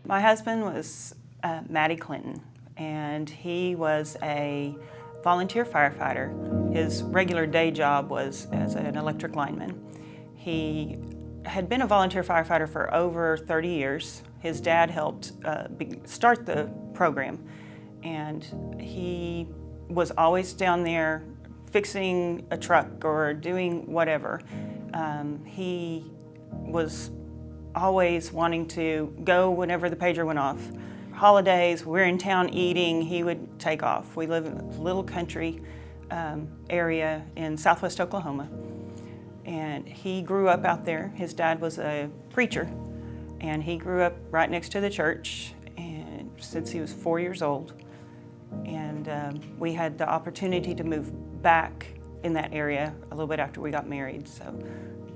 My husband was Matty Clinton, and he was a volunteer firefighter. His regular day job was as an electric lineman. He had been a volunteer firefighter for over 30 years. His dad helped start the program, and he was always down there fixing a truck or doing whatever. He was always wanting to go whenever the pager went off. Holidays, we're in town eating, he would take off. We live in a little country area in southwest Oklahoma. And he grew up out there. His dad was a preacher, and he grew up right next to the church and since he was 4 years old. And we had the opportunity to move back in that area a little bit after we got married, so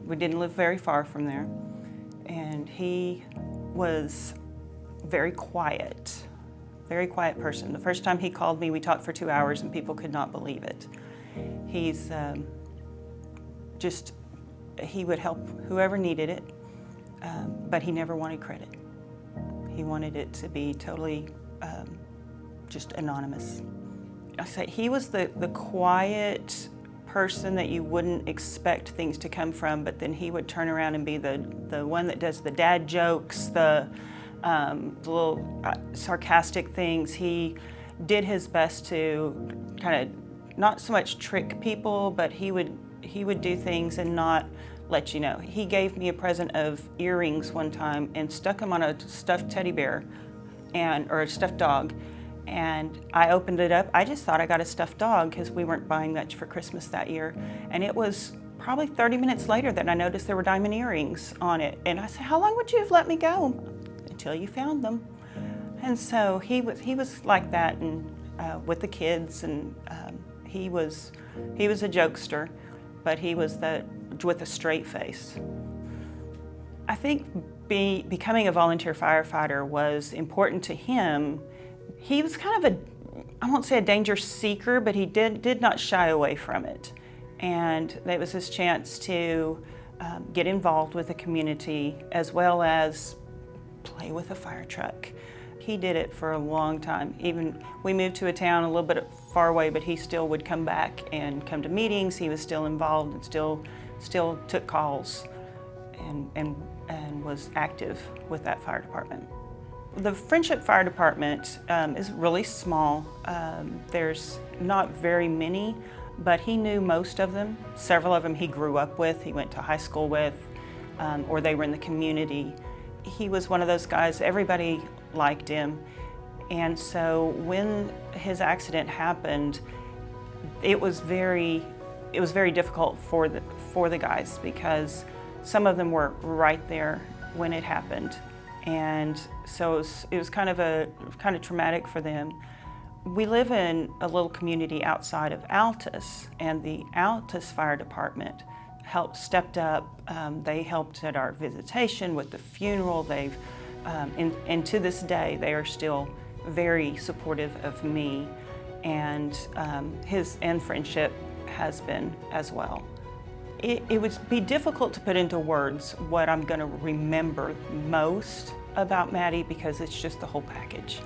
we didn't live very far from there. And he was very quiet person. The first time he called me, we talked for 2 hours and people could not believe it. He's he would help whoever needed it, but he never wanted credit. He wanted it to be totally just anonymous. I say he was the quiet person that you wouldn't expect things to come from, but then he would turn around and be the one that does the dad jokes, the little sarcastic things. He did his best to kind of not so much trick people, but he would do things and not let you know. He gave me a present of earrings one time and stuck them on a stuffed teddy bear or a stuffed dog. And I opened it up. I just thought I got a stuffed dog because we weren't buying much for Christmas that year. And it was probably 30 minutes later that I noticed there were diamond earrings on it. And I said, "How long would you have let me go?" "Until you found them." And so he was like that, and with the kids, and he was a jokester, but he was with a straight face. I think becoming a volunteer firefighter was important to him. He was kind of I won't say a danger seeker, but he did not shy away from it. And it was his chance to get involved with the community as well as play with a fire truck. He did it for a long time. Even we moved to a town a little bit far away, but he still would come back and come to meetings. He was still involved and still took calls and was active with that fire department. The Friendship Fire Department is really small. There's not very many, but he knew most of them. Several of them he grew up with, he went to high school with, or they were in the community. He was one of those guys, everybody liked him. And so when his accident happened, it was very difficult for the guys because some of them were right there when it happened. And so it was kind of traumatic for them. We live in a little community outside of Altus, and the Altus Fire Department stepped up. They helped at our visitation with the funeral. And to this day, they are still very supportive of me, and Friendship has been as well. It would be difficult to put into words what I'm going to remember most about Maddie, because it's just the whole package.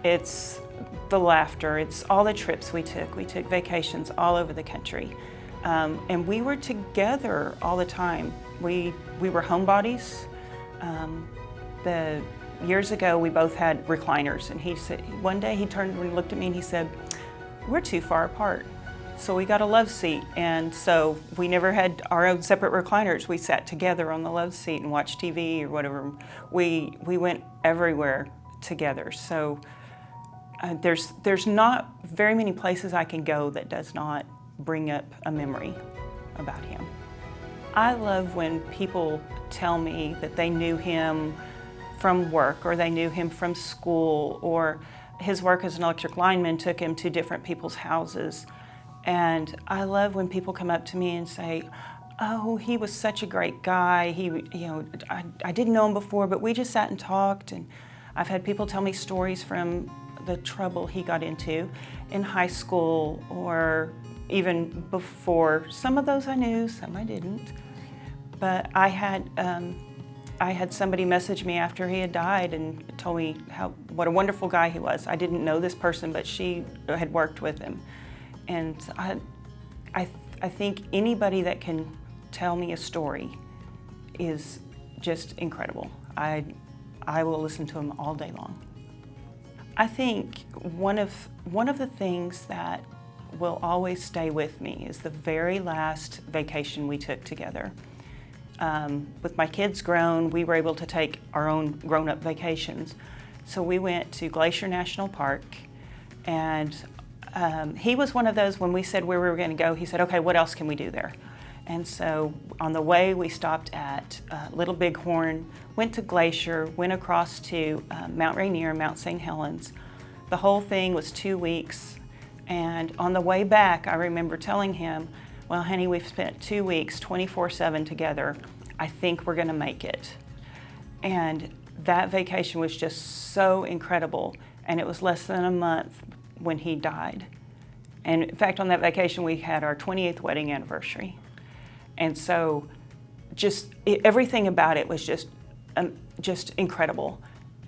It's the laughter, it's all the trips we took. We took vacations all over the country, and we were together all the time. We were homebodies. Years ago, we both had recliners, and he said, one day he turned and looked at me and he said, "We're too far apart." So we got a love seat, and so we never had our own separate recliners. We sat together on the love seat and watched TV or whatever. We went everywhere together. So there's not very many places I can go that does not bring up a memory about him. I love when people tell me that they knew him from work, or they knew him from school, or his work as an electric lineman took him to different people's houses. And I love when people come up to me and say, "Oh, he was such a great guy. I didn't know him before, but we just sat and talked." And I've had people tell me stories from the trouble he got into in high school or even before. Some of those I knew, some I didn't. But I I had somebody message me after he had died and told me what a wonderful guy he was. I didn't know this person, but she had worked with him. And I think anybody that can tell me a story is just incredible. I will listen to him all day long. I think one of the things that will always stay with me is the very last vacation we took together. With my kids grown, we were able to take our own grown-up vacations. So we went to Glacier National Park, and he was one of those, when we said where we were going to go, he said, okay, what else can we do there? And so on the way, we stopped at Little Bighorn, went to Glacier, went across to Mount Rainier, Mount St. Helens. The whole thing was 2 weeks. And on the way back, I remember telling him, well, honey, we've spent 2 weeks, 24/7 together. I think we're gonna make it. And that vacation was just so incredible. And it was less than a month when he died. And in fact, on that vacation, we had our 28th wedding anniversary. And so everything about it was just incredible.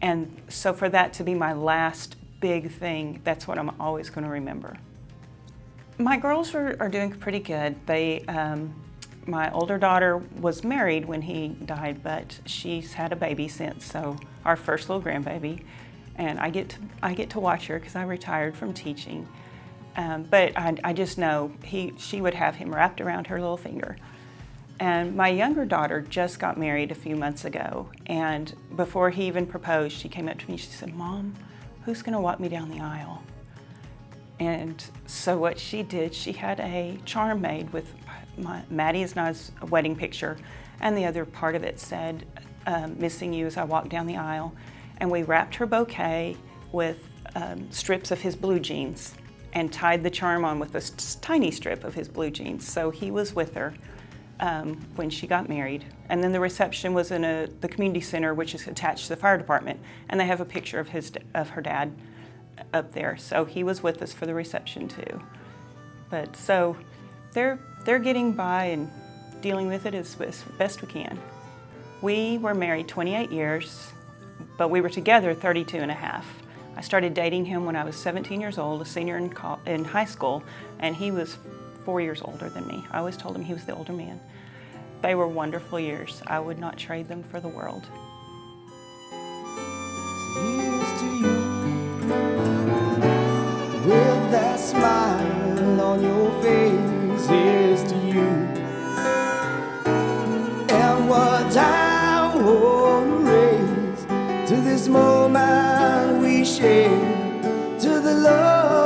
And so for that to be my last big thing, that's what I'm always going to remember. My girls are doing pretty good. My older daughter was married when he died, but she's had a baby since, so our first little grandbaby. And I get to watch her because I retired from teaching. But I just know she would have him wrapped around her little finger. And my younger daughter just got married a few months ago, and before he even proposed, she came up to me, she said, Mom, who's gonna walk me down the aisle? And so what she did, she had a charm made with Maddie and I's wedding picture, and the other part of it said, missing you as I walk down the aisle. And we wrapped her bouquet with strips of his blue jeans and tied the charm on with a tiny strip of his blue jeans. So he was with her when she got married. And then the reception was in the community center, which is attached to the fire department. And they have a picture of her dad up there. So he was with us for the reception too. But so they're getting by and dealing with it as best we can. We were married 28 years, but we were together 32 and a half. I started dating him when I was 17 years old, a senior in high school, and he was 4 years older than me. I always told him he was the older man. They were wonderful years. I would not trade them for the world. Here's to you, with that smile on your face. Here's to you, and what I want to raise to this moment we share, to the love